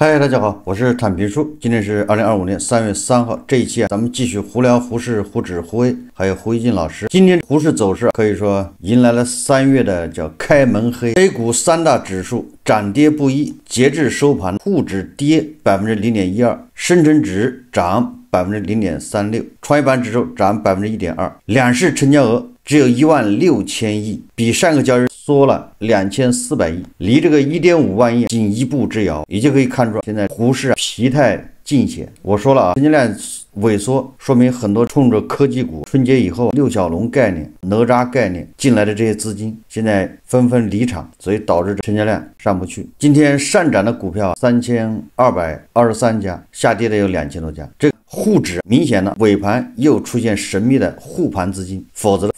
嗨，大家好，我是坦平叔。今天是2025年3月3号，这一期咱们继续胡聊胡适、胡指、胡威，还有胡一进老师。今天胡适走势可以说迎来了3月的叫开门黑，A 股3大指数涨跌不一，截至收盘，沪指跌0.12%，深成指涨0.36%，创业板指数涨1.2%，两市成交额只有16000亿，比上个交易日缩了2400亿，离这个1.5万亿仅一步之遥，也就可以看出现在胡适疲态尽显。我说了成交量萎缩，说明很多冲着科技股春节以后六小龙概念、哪吒概念进来的这些资金，现在纷纷离场，所以导致成交量上不去。今天上涨的股票3223家，下跌的有2000多家。这沪指明显的尾盘又出现神秘的护盘资金，否则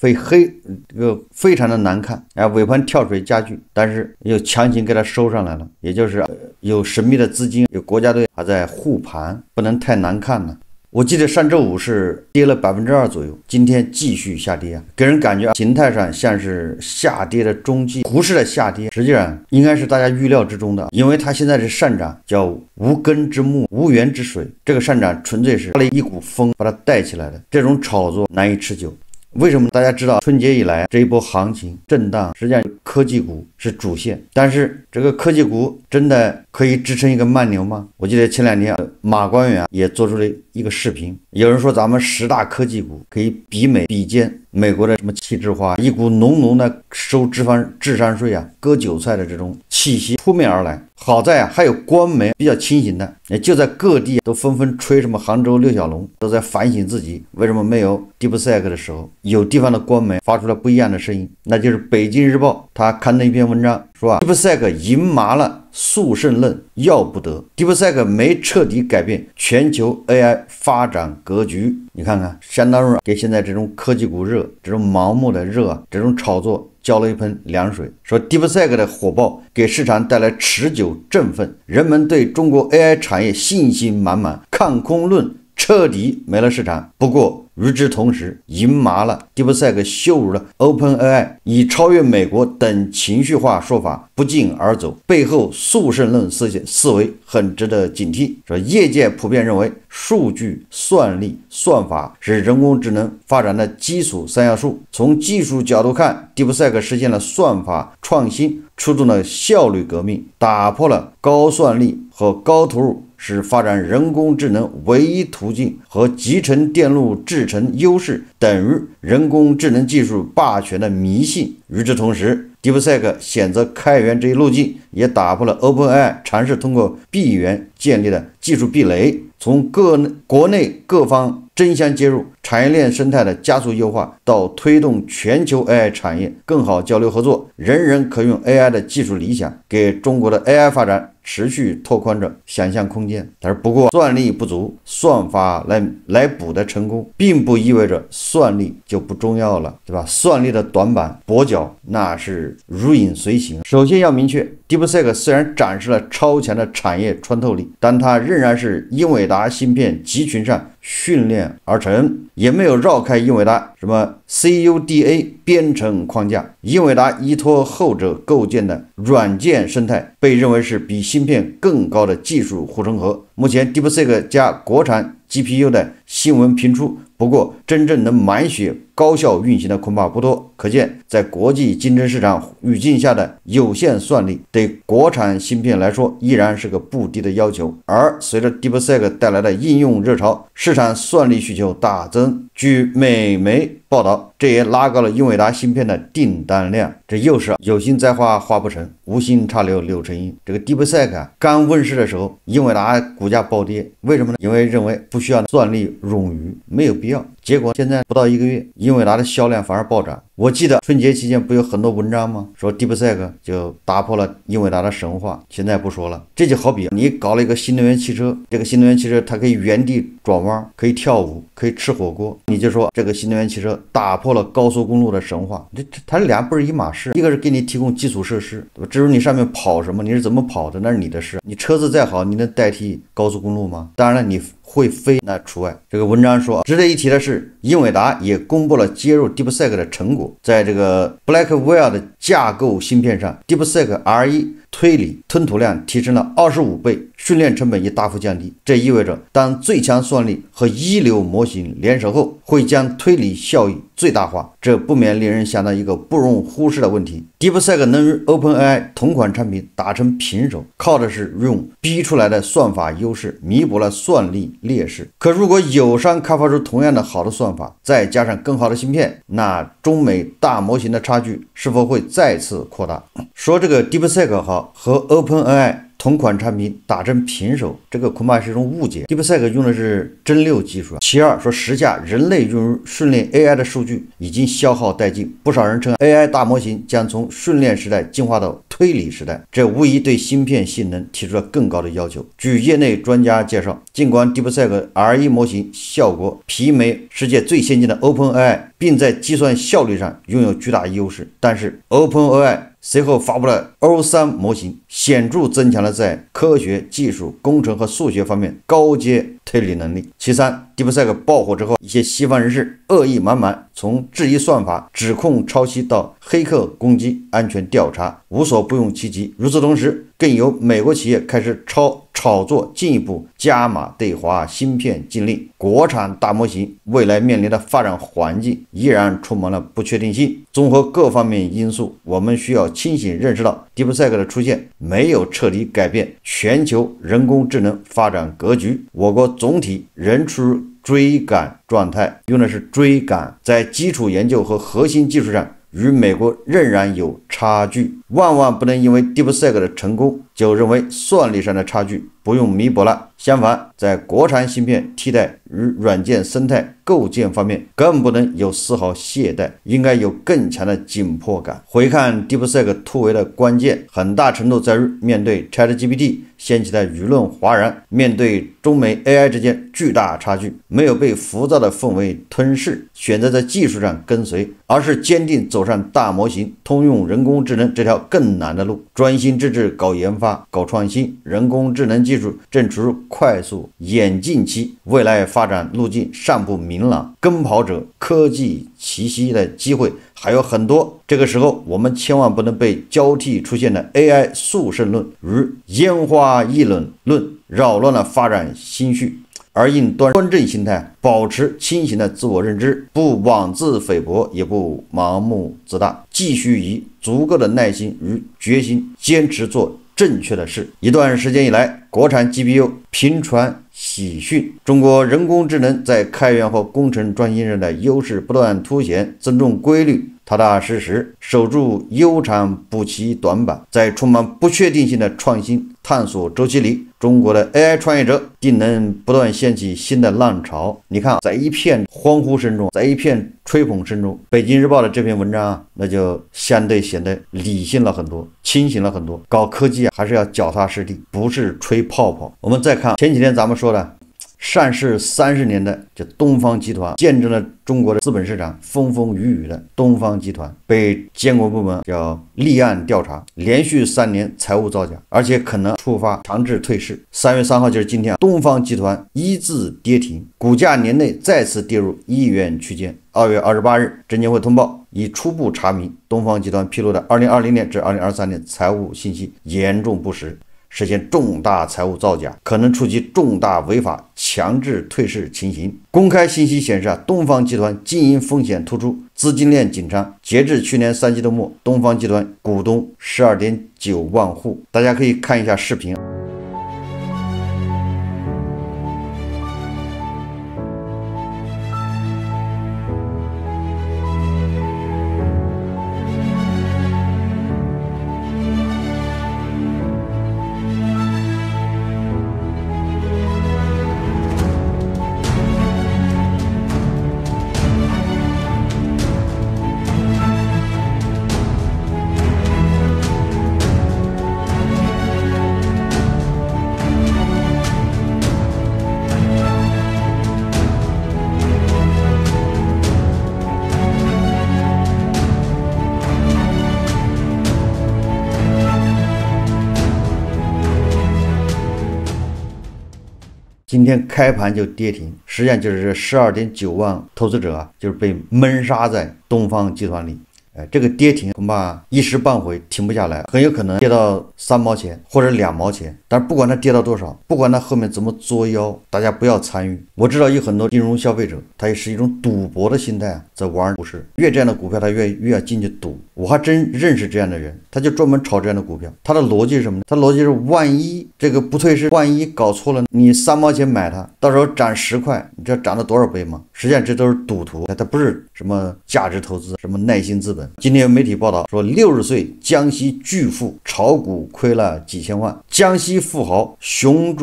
非常的难看。尾盘跳水加剧，但是又强行给它收上来了，也就是有神秘的资金，有国家队还在护盘，不能太难看了。我记得上周五是跌了2%左右，今天继续下跌给人感觉形态上像是下跌的中继。胡适的下跌实际上应该是大家预料之中的，因为它现在是上涨，叫无根之木、无源之水，这个上涨纯粹是发了一股风把它带起来的，这种炒作难以持久。为什么大家知道春节以来这一波行情震荡，实际上科技股是主线，但是这个科技股真的可以支撑一个慢牛吗？我记得前2天马官员也做出了一个视频，有人说咱们10大科技股可以比美比肩美国的什么气质化，一股浓浓的收智商税割韭菜的这种气息扑面而来。好在还有官媒比较清醒的，也就在各地都纷纷吹什么杭州六小龙，都在反省自己为什么没有 DeepSeek 的时候，有地方的官媒发出了不一样的声音，那就是北京日报他刊登一篇文章说DeepSeek 赢麻了速胜论，要不得 DeepSeek 没彻底改变全球 AI 发展格局。你看看，相当于给现在这种科技股热，这种盲目的热这种炒作浇了一盆凉水，说 DeepSeek 的火爆给市场带来持久振奋，人们对中国 AI 产业信心满满，看空论彻底没了市场。不过与之同时，赢麻了 DeepSeek 羞辱了 OpenAI， 以超越美国等情绪化说法不胫而走，背后速胜论思维很值得警惕。说业界普遍认为，数据、算力、算法是人工智能发展的基础3要素。从技术角度看， DeepSeek 实现了算法创新，出动了效率革命，打破了高算力和高投入是发展人工智能唯一途径和集成电路制成优势等于人工智能技术霸权的迷信。与之同时， DeepSeek 选择开源这一路径，也打破了 OpenAI 尝试通过闭源建立的技术壁垒。从国内各方争相介入，产业链生态的加速优化，到推动全球 AI 产业更好交流合作，人人可用 AI 的技术理想，给中国的 AI 发展持续拓宽着想象空间。但是不过算力不足，算法来补的成功，并不意味着算力就不重要了，对吧？算力的短板跛脚那是如影随形。首先要明确， DeepSeek 虽然展示了超强的产业穿透力，但它仍然是英伟达芯片集群上训练而成，也没有绕开英伟达什么 CUDA 编程框架。英伟达依托后者构建的软件生态，被认为是比芯片更高的技术护城河。目前 DeepSeek 加国产 GPU 的新闻频出，不过真正能满血高效运行的恐怕不多。可见在国际竞争市场语境下的有限算力，对国产芯片来说依然是个不低的要求。而随着 DeepSeek 带来的应用热潮，市场算力需求大增。据美媒报道，这也拉高了英伟达芯片的订单量。这又是有心栽花花不成，无心插柳柳成荫。这个 DeepSeek 刚问世的时候，英伟达股价暴跌，为什么呢？因为认为不需要算力冗余，没有必要。结果现在不到1个月，英伟达的销量反而暴涨。我记得春节期间不有很多文章吗？说 DeepSeek 就打破了英伟达的神话，现在不说了。这就好比你搞了一个新能源汽车，这个新能源汽车它可以原地转弯，可以跳舞，可以吃火锅，你就说这个新能源汽车打破了高速公路的神话。它俩不是一码事，一个是给你提供基础设施，对吧？至于你上面跑什么，你是怎么跑的，那是你的事。你车子再好，你能代替高速公路吗？当然了，你会飞那除外。这个文章说，值得一提的是，英伟达也公布了接入 DeepSeek 的成果。在这个 Blackwell 的架构芯片上， DeepSeek R1 推理吞吐量提升了25倍，训练成本也大幅降低。这意味着，当最强算力和一流模型联手后，会将推理效益最大化。这不免令人想到一个不容忽视的问题：DeepSeek 能与 OpenAI 同款产品打成平手，靠的是用逼出来的算法优势弥补了算力劣势。可如果友商开发出同样的好的算法，再加上更好的芯片，那中美大模型的差距是否会再次扩大？说这个 DeepSeek 和 OpenAI同款产品打成平手，这个恐怕是一种误解。DeepSeek 用的是真六技术。其二，说时下人类用于训练 AI 的数据已经消耗殆尽，不少人称 AI 大模型将从训练时代进化到推理时代，这无疑对芯片性能提出了更高的要求。据业内专家介绍，尽管 DeepSeek R1 模型效果媲美世界最先进的 OpenAI， 并在计算效率上拥有巨大优势，但是 OpenAI随后发布了 O3 模型，显著增强了在科学、技术、工程和数学方面高阶推理能力。其三， DeepSeek 爆火之后，一些西方人士恶意满满，从质疑算法、指控抄袭到黑客攻击、安全调查，无所不用其极。与此同时，更有美国企业开始炒作进一步加码对华芯片禁令，国产大模型未来面临的发展环境依然充满了不确定性。综合各方面因素，我们需要清醒认识到 DeepSeek 的出现没有彻底改变全球人工智能发展格局，我国总体仍处于追赶状态，用的是追赶，在基础研究和核心技术上与美国仍然有差距，万万不能因为 DeepSeek 的成功就认为算力上的差距不用弥补了。相反，在国产芯片替代与软件生态构建方面，更不能有丝毫懈怠，应该有更强的紧迫感。回看 DeepSeek 突围的关键，很大程度在于面对 ChatGPT 掀起的舆论哗然，面对中美 AI 之间巨大差距，没有被浮躁的氛围吞噬，选择在技术上跟随，而是坚定走上大模型、通用人工智能这条更难的路，专心致志搞研发、搞创新。人工智能技术正处于快速演进期，未来发展路径尚不明朗，跟跑者科技奇袭的机会还有很多。这个时候，我们千万不能被交替出现的 AI 速胜论与烟花议论扰乱了发展心绪，而应端正心态，保持清醒的自我认知，不妄自菲薄，也不盲目自大，继续以足够的耐心与决心坚持做正确的事。一段时间以来，国产 GPU 频传喜讯，中国人工智能在开源和工程专心上的优势不断凸显，尊重规律，踏踏实实，守住优长补齐短板。在充满不确定性的创新探索周期里，中国的 AI 创业者定能不断掀起新的浪潮。你看，在一片欢呼声中，在一片吹捧声中，北京日报的这篇文章那就相对显得理性了很多，清醒了很多。搞科技还是要脚踏实地，不是吹泡泡。我们再看前几天咱们说的上市30年的这东方集团，见证了中国的资本市场风风雨雨的东方集团被监管部门叫立案调查，连续3年财务造假，而且可能触发强制退市。3月3号就是今天，东方集团一字跌停，股价年内再次跌入1亿元区间。2月28日，证监会通报已初步查明东方集团披露的2020年至2023年财务信息严重不实，实现重大财务造假，可能触及重大违法强制退市情形。公开信息显示东方集团经营风险突出，资金链紧张。截至去年3季度末，东方集团股东 12.9 万户。大家可以看一下视频。今天开盘就跌停，实际上就是这 12.9 万投资者就是被闷杀在东方集团里。这个跌停恐怕一时半会停不下来，很有可能跌到3毛钱或者2毛钱。但是不管它跌到多少，不管它后面怎么作妖，大家不要参与。我知道有很多金融消费者，他也是一种赌博的心态在玩股市，越这样的股票他越要进去赌。我还真认识这样的人，他就专门炒这样的股票。他的逻辑是什么呢？他逻辑是万一这个不退市，万一搞错了，你3毛钱买它，到时候涨10块，你知道涨了多少倍吗？实际上这都是赌徒，它不是什么价值投资，什么耐心资本。今天有媒体报道说，60岁江西巨富炒股亏了几千万。江西富豪熊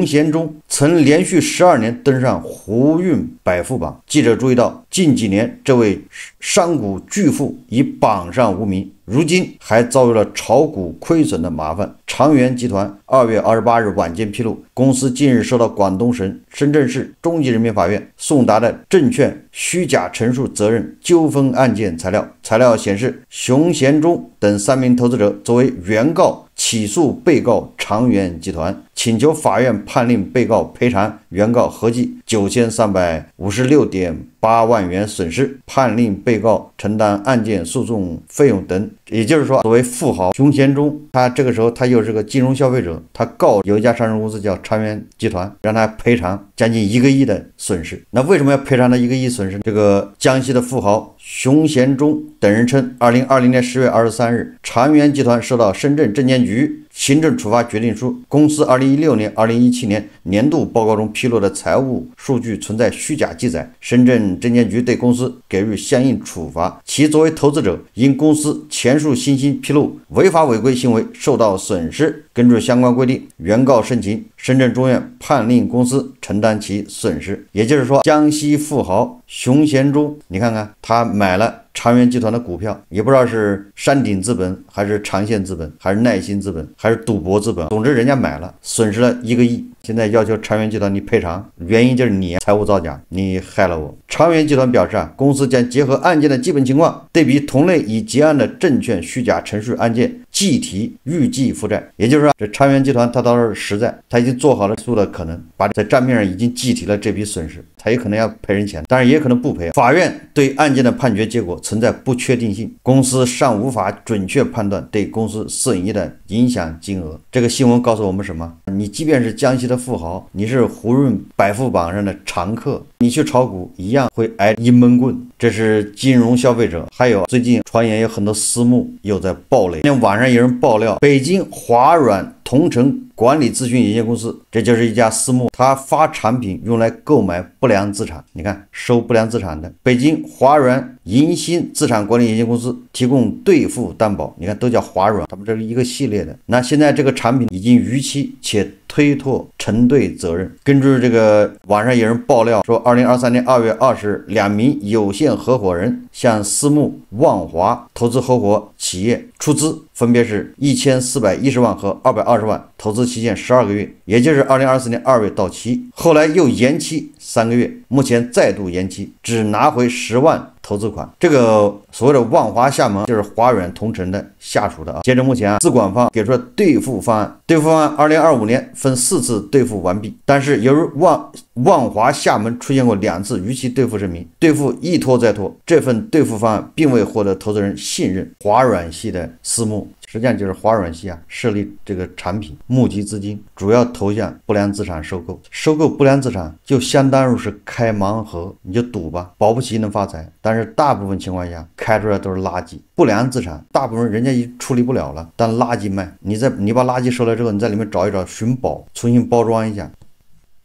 贤忠曾连续12年登上胡润百富榜。记者注意到，近几年这位商贾巨富已榜上无名，如今还遭遇了炒股亏损的麻烦。长源集团2月28日晚间披露，公司近日收到广东省深圳市中级人民法院送达的证券虚假陈述责任纠纷案件材料。材料显示，熊贤忠等3名投资者作为原告起诉被告长源集团，请求法院判令被告赔偿原告合计9356.8万元损失，判令被告承担案件诉讼费用等。也就是说，作为富豪熊贤忠，他这个时候他又是个金融消费者，他告有一家上市公司叫长源集团，让他赔偿将近1个亿的损失。那为什么要赔偿他1个亿损失？这个江西的富豪熊贤忠等人称，2020年10月23日，长源集团收到深圳证监局行政处罚决定书，公司2016年、2017年年度报告中披露的财务数据存在虚假记载，深圳证监局对公司给予相应处罚。其作为投资者，因公司前述信息披露违法违规行为受到损失，根据相关规定，原告申请，深圳中院判令公司承担其损失。也就是说，江西富豪熊贤忠，你看看他买了长源集团的股票，也不知道是山顶资本还是长线资本还是耐心资本还是赌博资本，总之人家买了，损失了1个亿，现在要求长源集团你赔偿，原因就是你财务造假，你害了我。长源集团表示公司将结合案件的基本情况，对比同类已结案的证券虚假陈述案件，计提预计负债。也就是说，这长源集团他倒是实在，他已经做好了所有的可能，把在账面上已经计提了这笔损失，他也可能要赔人钱，当然也可能不赔。法院对案件的判决结果存在不确定性，公司尚无法准确判断对公司损益的影响金额。这个新闻告诉我们什么？你即便是江西的富豪，你是胡润百富榜上的常客，你去炒股一样会挨一闷棍。这是金融消费者。还有最近传言有很多私募又在暴雷，今天晚上有人爆料，北京华软同城管理咨询有限公司，这就是一家私募，它发产品用来购买不良资产，你看收不良资产的。北京华软银鑫资产管理有限公司提供兑付担保，你看都叫华软，他们这是一个系列的。那现在这个产品已经逾期且推脱承兑责任。根据这个网上有人爆料说，2023年2月20日，2名有限合伙人向私募万华投资合伙企业出资，分别是1410万和220万，投资期限12个月，也就是2024年2月到期，后来又延期3个月，目前再度延期，只拿回10万投资款。这个所谓的万华厦门就是华软同城的下属的啊。截至目前资管方给出了兑付方案，兑付方案2025年分4次兑付完毕，但是由于万华厦门出现过2次逾期兑付声明，兑付一拖再拖，这份兑付方案并未获得投资人信任。华软系的私募实际上就是华软系设立这个产品，募集资金，主要投向不良资产收购。收购不良资产就相当于是开盲盒，你就赌吧，保不齐能发财。但是大部分情况下开出来都是垃圾。不良资产大部分人家已处理不了了，但垃圾卖，你把垃圾收来之后，你在里面找一找寻宝，重新包装一下。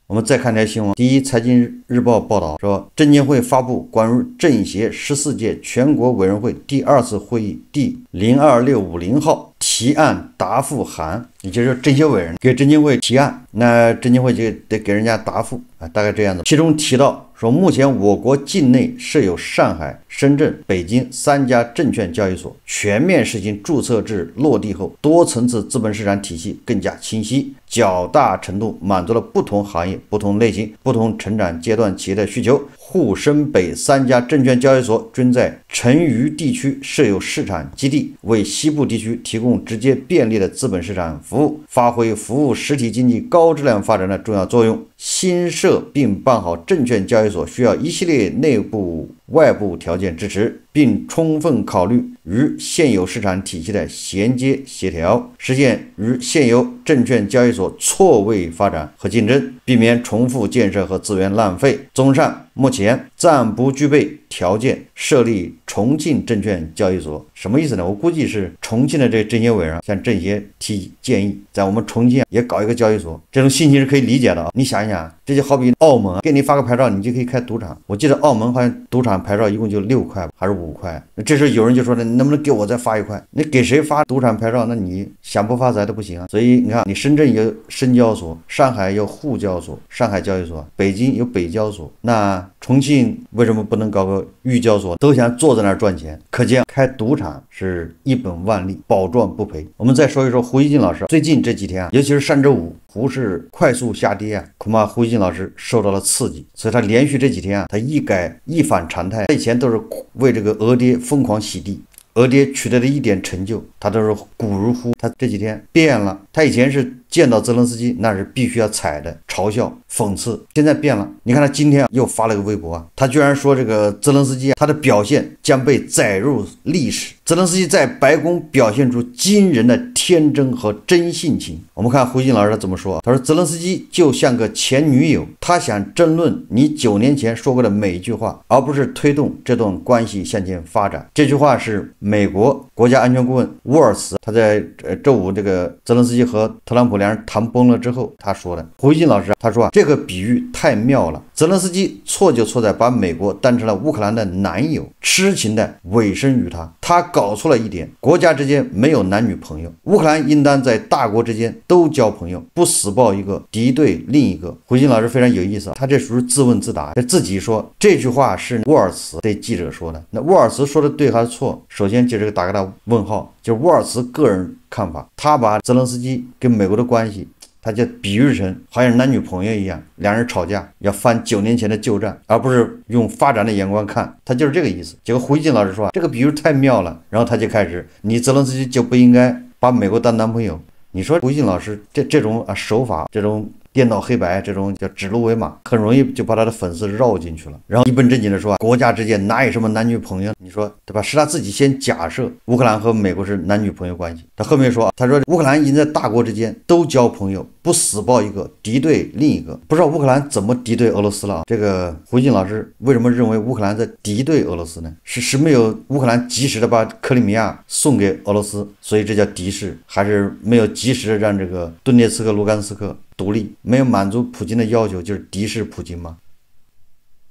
我们再看条新闻，第一财经日报报道说，证监会发布关于政协14届全国委员会第2次会议第02650号提案答复函，也就是政协委员给证监会提案，那证监会就得给人家答复啊，大概这样子。其中提到说，目前我国境内设有上海、深圳、北京3家证券交易所，全面实行注册制落地后，多层次资本市场体系更加清晰，较大程度满足了不同行业、不同类型、不同成长阶段企业的需求。沪深北3家证券交易所均在成渝地区设有市场基地，为西部地区提供直接便利的资本市场服务，发挥服务实体经济高质量发展的重要作用。新设并办好证券交易所需要一系列内部外部条件支持，并充分考虑与现有市场体系的衔接协调，实现与现有证券交易所错位发展和竞争，避免重复建设和资源浪费。综上，目前暂不具备条件设立重庆证券交易所。什么意思呢？我估计是重庆的这证监委向政协提建议，在我们重庆也搞一个交易所，这种心情是可以理解的啊。你想一想，这就好比澳门给你发个牌照，你就可以开赌场。我记得澳门好像赌场牌照一共就6块还是5块，这时候有人就说了，你能不能给我再发1块？你给谁发赌场牌照？那你想不发财都不行啊。所以你看，你深圳有深交所，上海有沪交所、上海交易所，北京有北交所，那重庆为什么不能搞个豫交所？都想坐在那儿赚钱，可见开赌场是一本万利，保赚不赔。我们再说一说胡锡进老师，最近这几天尤其是上周五股市快速下跌恐怕胡锡进老师受到了刺激，所以他连续这几天他一反常态，他以前都是为这个俄跌疯狂洗地，俄跌取得了一点成就，他都是鼓如呼。他这几天变了，他以前是见到泽连斯基那是必须要踩的，嘲笑讽刺，现在变了。你看他今天又发了个微博他居然说这个泽连斯基他的表现将被载入历史。泽连斯基在白宫表现出惊人的天真和真性情。我们看胡锡进老师他怎么说，他说泽连斯基就像个前女友，他想争论你9年前说过的每一句话，而不是推动这段关系向前发展。这句话是美国国家安全顾问沃尔茨他在周五这个泽连斯基和特朗普两人谈崩了之后他说的。胡锡进老师他说这个比喻太妙了，泽连斯基错就错在把美国当成了乌克兰的男友，痴情的委身于他。他搞错了一点，国家之间没有男女朋友，乌克兰应当在大国之间都交朋友，不死抱一个敌对另一个。胡锡进老师非常有意思，他这属于自问自答，自己说这句话是沃尔茨对记者说的。那沃尔茨说的对还是错？首先就这个打个大问号，就是沃尔茨个人看法，他把泽连斯基跟美国的关系他就比喻成好像男女朋友一样，两人吵架要翻9年前的旧账，而不是用发展的眼光看，他就是这个意思。结果胡锡进老师说这个比喻太妙了，然后他就开始你泽连斯基就不应该把美国当男朋友。你说胡锡进老师这种手法，这种颠倒黑白，这种叫指鹿为马，很容易就把他的粉丝绕进去了。然后一本正经的说国家之间哪有什么男女朋友，你说对吧？是他自己先假设乌克兰和美国是男女朋友关系。他后面说他说乌克兰应在大国之间都交朋友，不死抱一个敌对另一个。不知道乌克兰怎么敌对俄罗斯了这个胡锡进老师为什么认为乌克兰在敌对俄罗斯呢？是没有乌克兰及时的把克里米亚送给俄罗斯，所以这叫敌视，还是没有及时的让这个顿涅茨克卢甘斯克独立，没有满足普京的要求，就是敌视普京吗？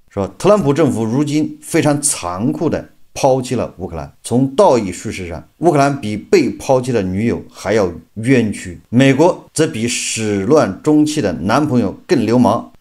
说特朗普政府如今非常残酷的抛弃了乌克兰。从道义叙事上，乌克兰比被抛弃的女友还要冤屈，美国则比始乱终弃的男朋友更流氓。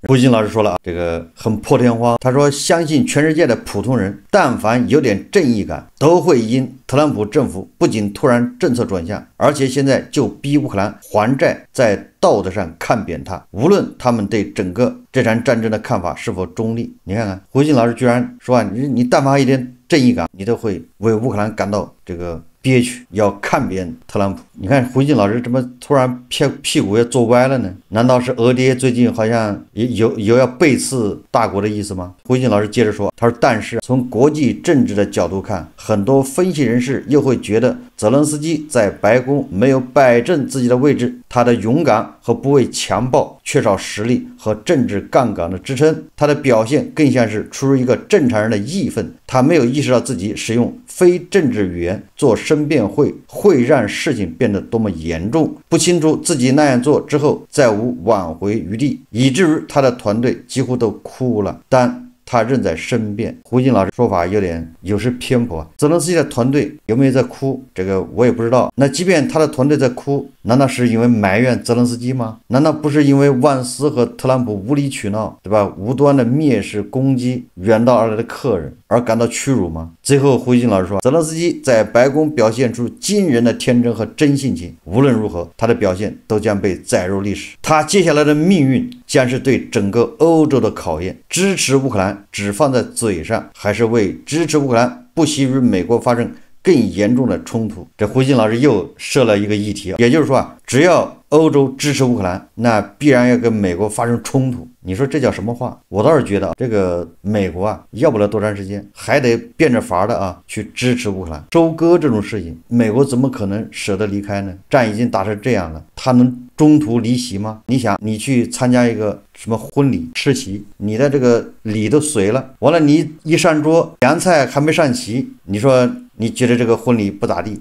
胡锡进老师说了这个很破天荒，他说相信全世界的普通人但凡有点正义感，都会因特朗普政府不仅突然政策转向，而且现在就逼乌克兰还债，在道德上看扁他，无论他们对整个这场战争的看法是否中立。你看看胡锡进老师居然说你但凡有点正义感，你都会为乌克兰感到这个憋屈，要看扁特朗普。你看胡锡进老师怎么突然屁股也坐歪了呢？难道是俄爹最近好像有要背刺大国的意思吗？胡锡进老师接着说，他说但是从国际政治的角度看，很多分析人士又会觉得泽连斯基在白宫没有摆正自己的位置，他的勇敢和不畏强暴，缺少实力和政治杠杆的支撑，他的表现更像是出于一个正常人的义愤，他没有意识到自己使用非政治语言做申辩会让事情变得多么严重，不清楚自己那样做之后再无挽回余地，以至于他的团队几乎都哭了，但他仍在申辩。胡锡进老师说法有失偏颇，泽连斯基的团队有没有在哭，这个我也不知道。那即便他的团队在哭，难道是因为埋怨泽连斯基吗？难道不是因为万斯和特朗普无理取闹，对吧？无端的蔑视攻击远道而来的客人而感到屈辱吗？最后胡锡进老师说，泽连斯基在白宫表现出惊人的天真和真性情，无论如何他的表现都将被载入历史，他接下来的命运将是对整个欧洲的考验。支持乌克兰只放在嘴上，还是为支持乌克兰不惜与美国发生更严重的冲突？这胡锡进老师又设了一个议题，也就是说只要欧洲支持乌克兰，那必然要跟美国发生冲突。你说这叫什么话？我倒是觉得这个美国啊，要不了多长时间，还得变着法的啊去支持乌克兰。收割这种事情，美国怎么可能舍得离开呢？战已经打成这样了，他能中途离席吗？你想，你去参加一个什么婚礼吃席，你的这个礼都随了，完了你一上桌，凉菜还没上齐，你说你觉得这个婚礼不咋地，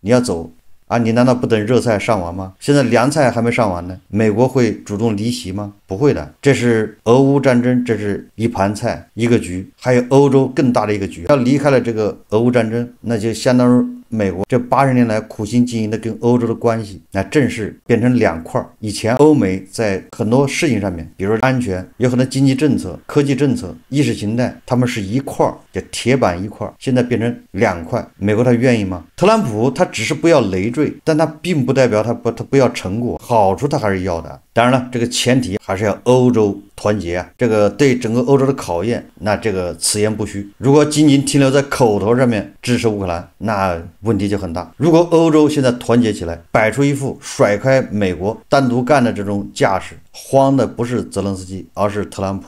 你要走啊？你难道不等热菜上完吗？现在凉菜还没上完呢，美国会主动离席吗？不会的，这是俄乌战争，这是一盘菜一个局，还有欧洲更大的一个局。要离开了这个俄乌战争，那就相当于美国这80年来苦心经营的跟欧洲的关系，那正是变成两块。以前欧美在很多事情上面，比如说安全，有很多经济政策、科技政策、意识形态，他们是一块，叫铁板一块，现在变成两块。美国他愿意吗？特朗普他只是不要累赘，但他并不代表他不要成果，好处他还是要的。当然了，这个前提还是要欧洲团结啊，这个对整个欧洲的考验，那这个此言不虚。如果仅仅停留在口头上面支持乌克兰，那问题就很大。如果欧洲现在团结起来，摆出一副甩开美国单独干的这种架势，慌的不是泽连斯基，而是特朗普。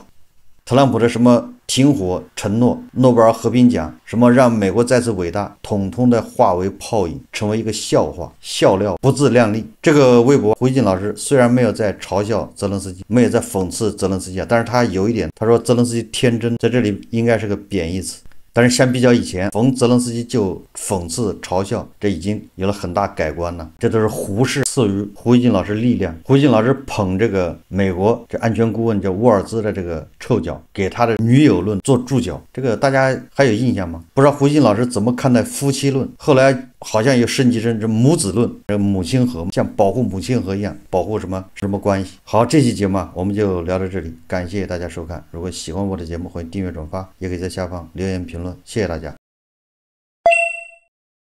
特朗普的什么停火承诺、诺贝尔和平奖，什么让美国再次伟大，统统的化为泡影，成为一个笑话、笑料，不自量力。这个微博胡锡进老师虽然没有在嘲笑泽连斯基，没有在讽刺泽连斯基啊，但是他有一点，他说泽连斯基天真，在这里应该是个贬义词。但是相比较以前，逢泽连斯基就讽刺嘲笑，这已经有了很大改观了。这都是胡适赐予胡锡进老师力量。胡锡进老师捧这个美国这安全顾问叫沃尔兹的这个臭脚，给他的女友论做注脚，这个大家还有印象吗？不知道胡锡进老师怎么看待夫妻论？后来好像又升级成这母子论，这母亲河像保护母亲河一样，保护什么关系？好，这期节目我们就聊到这里，感谢大家收看。如果喜欢我的节目，欢迎订阅转发，也可以在下方留言评论，谢谢大家。